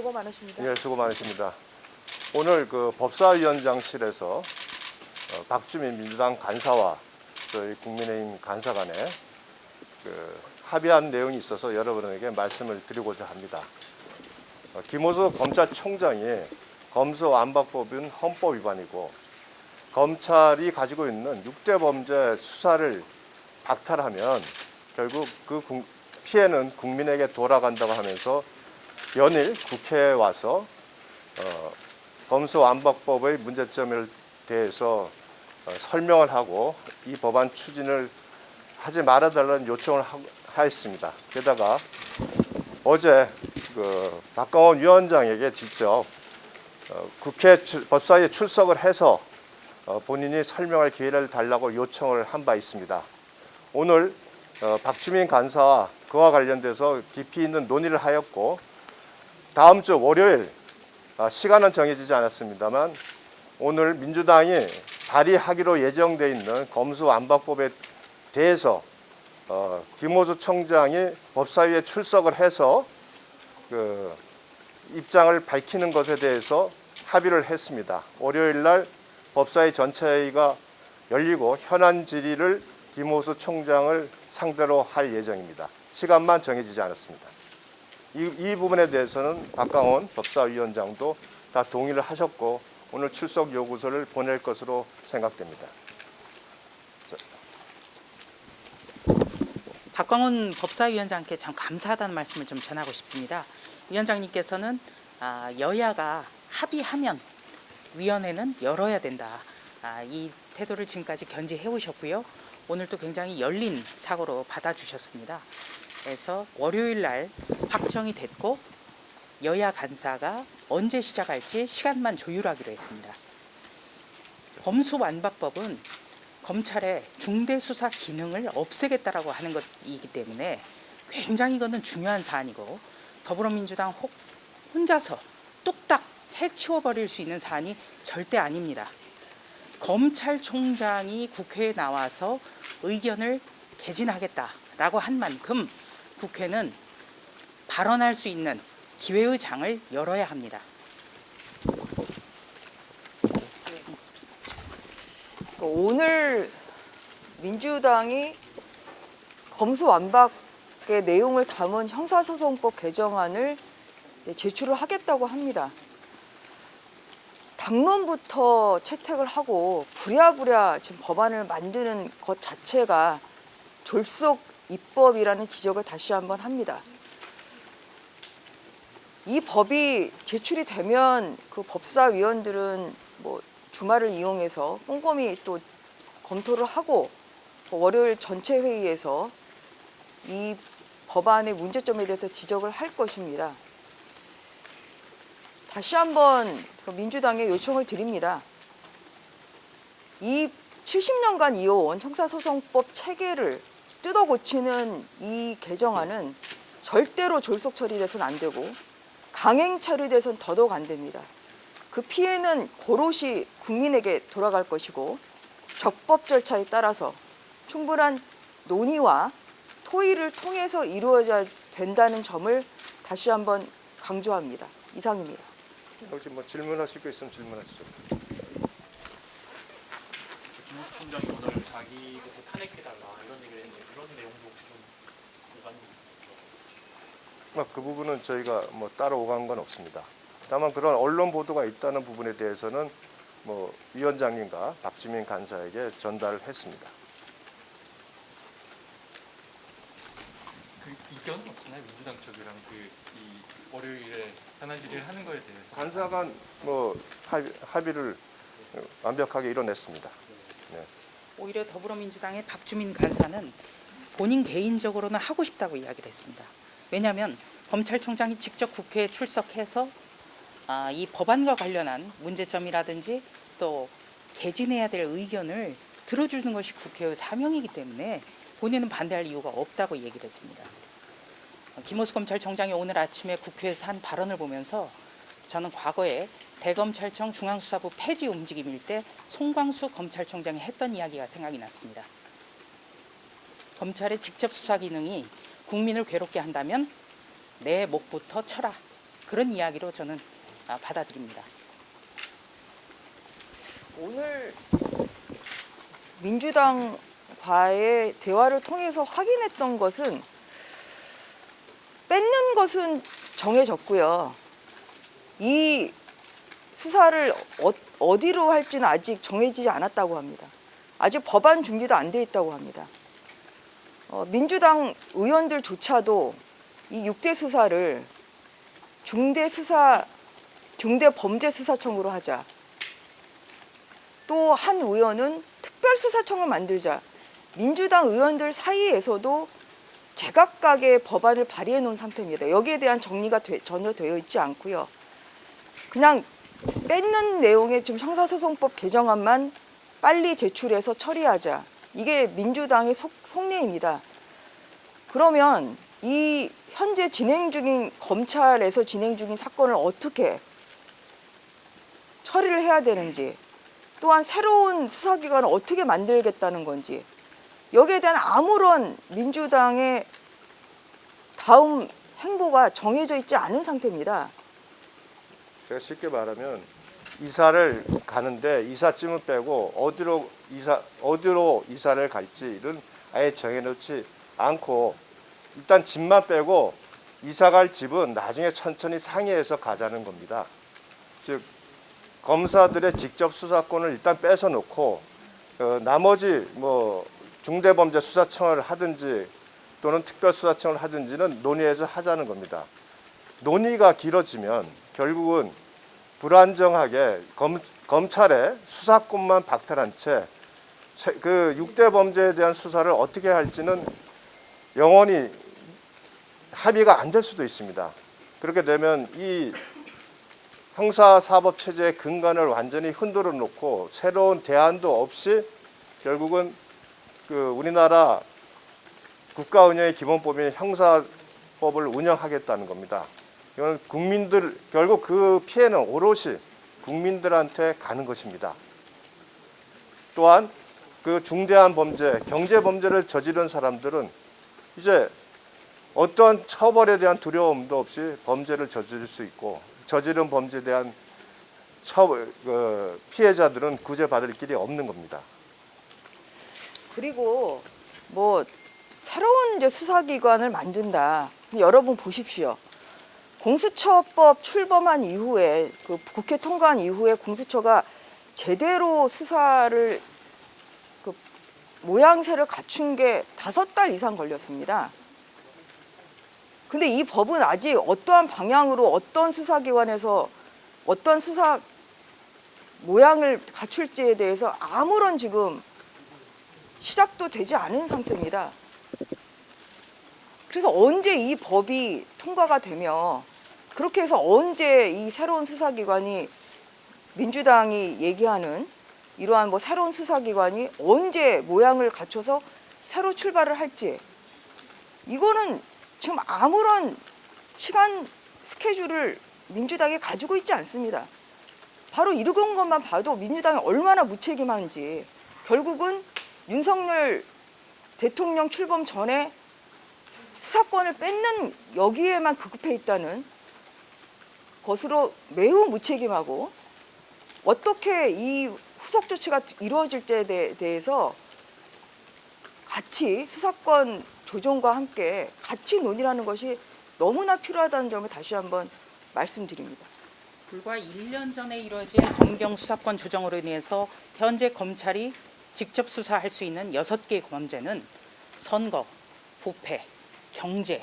수고 많으십니다. 예, 수고 많으십니다. 오늘 그 법사위원장실에서 박주민 민주당 간사와 저희 국민의힘 간사 간에 합의한 내용이 있어서 여러분에게 말씀을 드리고자 합니다. 김호수 검찰총장이 검수완박법은 헌법 위반이고 검찰이 가지고 있는 6대 범죄 수사를 박탈하면 결국 그 피해는 국민에게 돌아간다고 하면서 연일 국회에 와서 검수완박법의 문제점에 대해서 설명을 하고 이 법안 추진을 하지 말아달라는 요청을 하였습니다. 게다가 어제 박강원 위원장에게 직접 국회 법사위에 출석을 해서 본인이 설명할 기회를 달라고 요청을 한 바 있습니다. 오늘 박주민 간사와 그와 관련돼서 깊이 있는 논의를 하였고 다음 주 월요일 시간은 정해지지 않았습니다만 오늘 민주당이 발의하기로 예정돼 있는 검수완박법에 대해서 김호수 총장이 법사위에 출석을 해서 입장을 밝히는 것에 대해서 합의를 했습니다. 월요일 날 법사위 전체회의가 열리고 현안 질의를 김호수 총장을 상대로 할 예정입니다. 시간만 정해지지 않았습니다. 이 부분에 대해서는 박강원 법사위원장도 다 동의를 하셨고 오늘 출석 요구서를 보낼 것으로 생각됩니다. 박광원 법사위원장께 참 감사하다는 말씀을 좀 전하고 싶습니다. 위원장님께서는 여야가 합의하면 위원회는 열어야 된다. 이 태도를 지금까지 견지해 오셨고요. 오늘 또 굉장히 열린 사고로 받아주셨습니다. 그래서 월요일 날 확정이 됐고 여야 간사가 언제 시작할지 시간만 조율하기로 했습니다. 검수완박법은 검찰의 중대수사 기능을 없애겠다라고 하는 것이기 때문에 굉장히 이거는 중요한 사안이고 더불어민주당 혼자서 뚝딱 해치워버릴 수 있는 사안이 절대 아닙니다. 검찰총장이 국회에 나와서 의견을 개진하겠다라고 한 만큼 국회는 발언할 수 있는 기회의 장을 열어야 합니다. 오늘 민주당이 검수완박의 내용을 담은 형사소송법 개정안을 제출을 하겠다고 합니다. 당론부터 채택을 하고 부랴부랴 지금 법안을 만드는 것 자체가 졸속 입법이라는 지적을 다시 한번 합니다. 이 법이 제출이 되면 그 법사위원들은 주말을 이용해서 꼼꼼히 또 검토를 하고 월요일 전체 회의에서 이 법안의 문제점에 대해서 지적을 할 것입니다. 다시 한번 민주당에 요청을 드립니다. 이 70년간 이어온 형사소송법 체계를 뜯어 고치는 이 개정안은 절대로 졸속 처리돼서는 안 되고 강행 처리돼서는 더더욱 안 됩니다. 그 피해는 고롯이 국민에게 돌아갈 것이고 적법 절차에 따라서 충분한 논의와 토의를 통해서 이루어져야 된다는 점을 다시 한번 강조합니다. 이상입니다. 혹시 질문하실 거 있으면 질문하시죠. 김호수 총장이 오늘 자기부터 탄핵해달라 이런 얘기를 했는데 그런 내용도 혹시 좀 일반적으로 그 부분은 저희가 따로 오간 건 없습니다. 다만 그런 언론 보도가 있다는 부분에 대해서는 위원장님과 박주민 간사에게 전달을 했습니다. 그 이견은 없나요? 민주당 쪽이랑 이 월요일에 현안 질의를 하는 거에 대해서 간사 간 합의를 완벽하게 이뤄냈습니다. 네. 오히려 더불어민주당의 박주민 간사는 본인 개인적으로는 하고 싶다고 이야기를 했습니다. 왜냐하면 검찰총장이 직접 국회에 출석해서 이 법안과 관련한 문제점이라든지 또 개진해야 될 의견을 들어주는 것이 국회의 사명이기 때문에 본인은 반대할 이유가 없다고 얘기를 했습니다. 김호수 검찰총장이 오늘 아침에 국회에서 한 발언을 보면서 저는 과거에 대검찰청 중앙수사부 폐지 움직임일 때 송광수 검찰총장이 했던 이야기가 생각이 났습니다. 검찰의 직접 수사 기능이 국민을 괴롭게 한다면 내 목부터 쳐라. 그런 이야기로 저는 받아들입니다. 오늘 민주당과의 대화를 통해서 확인했던 것은 뺏는 것은 정해졌고요. 이 수사를 어디로 할지는 아직 정해지지 않았다고 합니다. 아직 법안 준비도 안 돼 있다고 합니다. 민주당 의원들조차도 이 6대 수사를 중대범죄수사청으로 하자. 또 한 의원은 특별수사청을 만들자. 민주당 의원들 사이에서도 제각각의 법안을 발의해 놓은 상태입니다. 여기에 대한 정리가 전혀 되어 있지 않고요. 그냥 뺏는 내용의 지금 형사소송법 개정안만 빨리 제출해서 처리하자. 이게 민주당의 속내입니다. 그러면 이 현재 검찰에서 진행 중인 사건을 어떻게 처리를 해야 되는지, 또한 새로운 수사기관을 어떻게 만들겠다는 건지, 여기에 대한 아무런 민주당의 다음 행보가 정해져 있지 않은 상태입니다. 제가 쉽게 말하면 이사를 가는데 이삿짐은 빼고 어디로 이사를 갈지는 아예 정해놓지 않고 일단 짐만 빼고 이사 갈 집은 나중에 천천히 상의해서 가자는 겁니다. 즉 검사들의 직접 수사권을 일단 뺏어 놓고 나머지 뭐 중대범죄수사청을 하든지 또는 특별수사청을 하든지는 논의해서 하자는 겁니다. 논의가 길어지면 결국은 불안정하게 검찰의 수사권만 박탈한 채 그 6대 범죄에 대한 수사를 어떻게 할지는 영원히 합의가 안 될 수도 있습니다. 그렇게 되면 이 형사사법체제의 근간을 완전히 흔들어 놓고 새로운 대안도 없이 결국은 우리나라 국가운영의 기본법인 형사법을 운영하겠다는 겁니다. 이건 결국 그 피해는 오롯이 국민들한테 가는 것입니다. 또한 그 중대한 범죄, 경제 범죄를 저지른 사람들은 이제 어떠한 처벌에 대한 두려움도 없이 범죄를 저지를 수 있고 저지른 범죄에 대한 피해자들은 구제받을 길이 없는 겁니다. 그리고 뭐 새로운 이제 수사기관을 만든다. 여러분 보십시오. 공수처법 출범한 이후에 국회 통과한 이후에 공수처가 제대로 수사를 모양새를 갖춘 게 5달 이상 걸렸습니다. 근데 이 법은 아직 어떠한 방향으로 어떤 수사기관에서 어떤 수사 모양을 갖출지에 대해서 아무런 지금 시작도 되지 않은 상태입니다. 그래서 언제 이 법이 통과가 되며 그렇게 해서 언제 이 새로운 수사기관이 민주당이 얘기하는 이러한 뭐 새로운 수사기관이 언제 모양을 갖춰서 새로 출발을 할지, 이거는 지금 아무런 시간 스케줄을 민주당이 가지고 있지 않습니다. 바로 이런 것만 봐도 민주당이 얼마나 무책임한지, 결국은 윤석열 대통령 출범 전에 수사권을 뺏는 여기에만 급급해 있다는 것으로 매우 무책임하고, 어떻게 이 후속 조치가 이루어질지에 대해서 같이 수사권 조정과 함께 같이 논의하는 것이 너무나 필요하다는 점을 다시 한번 말씀드립니다. 불과 1년 전에 이루어진 검경 수사권 조정으로 인해서 현재 검찰이 직접 수사할 수 있는 6개의 범죄는 선거, 부패, 경제,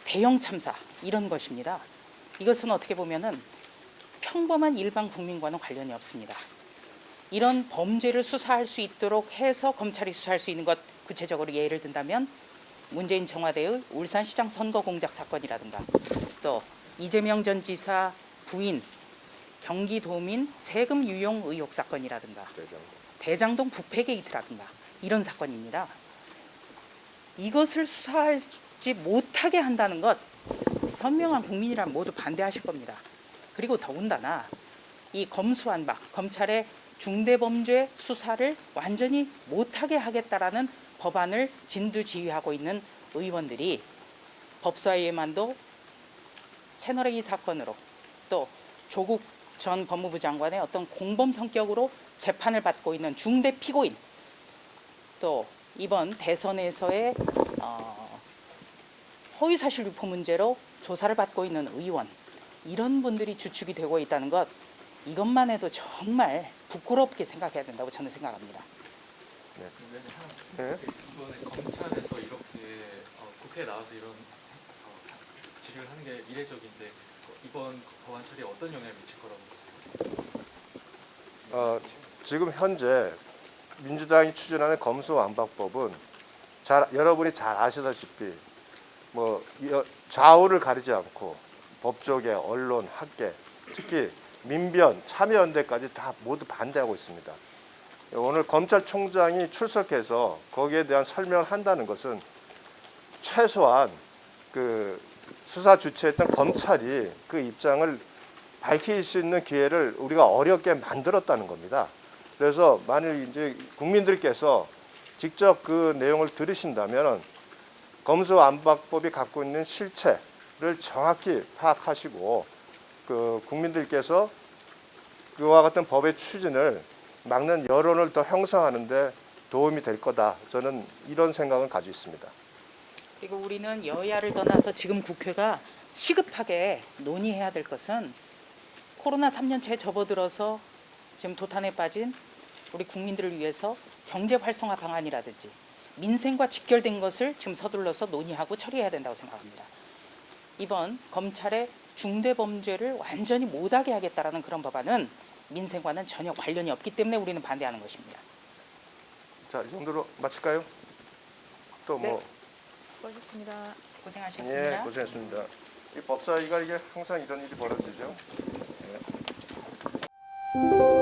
대형 참사 이런 것입니다. 이것은 어떻게 보면은 평범한 일반 국민과는 관련이 없습니다. 이런 범죄를 수사할 수 있도록 해서 검찰이 수사할 수 있는 것, 구체적으로 예를 든다면 문재인 청와대의 울산시장 선거 공작 사건이라든가, 또 이재명 전 지사 부인 경기도민 세금 유용 의혹 사건이라든가, 대장동 부패 게이트라든가 이런 사건입니다. 이것을 수사하지 못하게 한다는 것, 현명한 국민이란 모두 반대하실 겁니다. 그리고 더군다나 이 검수완박, 검찰의 중대범죄 수사를 완전히 못하게 하겠다라는 법안을 진두지휘하고 있는 의원들이 법사위에만도 채널A 사건으로 또 조국 전 법무부 장관의 어떤 공범 성격으로 재판을 받고 있는 중대 피고인, 또 이번 대선에서의 허위사실 유포 문제로 조사를 받고 있는 의원, 이런 분들이 주축이 되고 있다는 것, 이것만 해도 정말 부끄럽게 생각해야 된다고 저는 생각합니다. 그러면 이번에 검찰에서 이렇게 국회에 나와서 이런 질의를 하는 게 이례적인데 이번 법안 처리에 어떤 영향을 미칠 거라고 보세요? 지금 현재 민주당이 추진하는 검수완박법은 여러분이 잘 아시다시피 뭐 좌우를 가리지 않고 법조계, 언론, 학계, 특히 민변, 참여연대까지 다 모두 반대하고 있습니다. 오늘 검찰총장이 출석해서 거기에 대한 설명을 한다는 것은 최소한 그 수사 주체했던 검찰이 그 입장을 밝힐 수 있는 기회를 우리가 어렵게 만들었다는 겁니다. 그래서 만일 이제 국민들께서 직접 그 내용을 들으신다면 검수완박법이 갖고 있는 실체를 정확히 파악하시고 그 국민들께서 그와 같은 법의 추진을 막는 여론을 더 형성하는 데 도움이 될 거다. 저는 이런 생각을 가지고 있습니다. 그리고 우리는 여야를 떠나서 지금 국회가 시급하게 논의해야 될 것은 코로나 3년차에 접어들어서 지금 도탄에 빠진 우리 국민들을 위해서 경제 활성화 방안이라든지 민생과 직결된 것을 지금 서둘러서 논의하고 처리해야 된다고 생각합니다. 이번 검찰의 중대범죄를 완전히 못하게 하겠다라는 그런 법안은 민생과는 전혀 관련이 없기 때문에 우리는 반대하는 것입니다. 자, 이 정도로 마칠까요? 또 뭐? 수고하셨습니다. 고생하셨습니다. 예, 고생했습니다. 이 법사위가 이게 항상 이런 일이 벌어지죠. 예.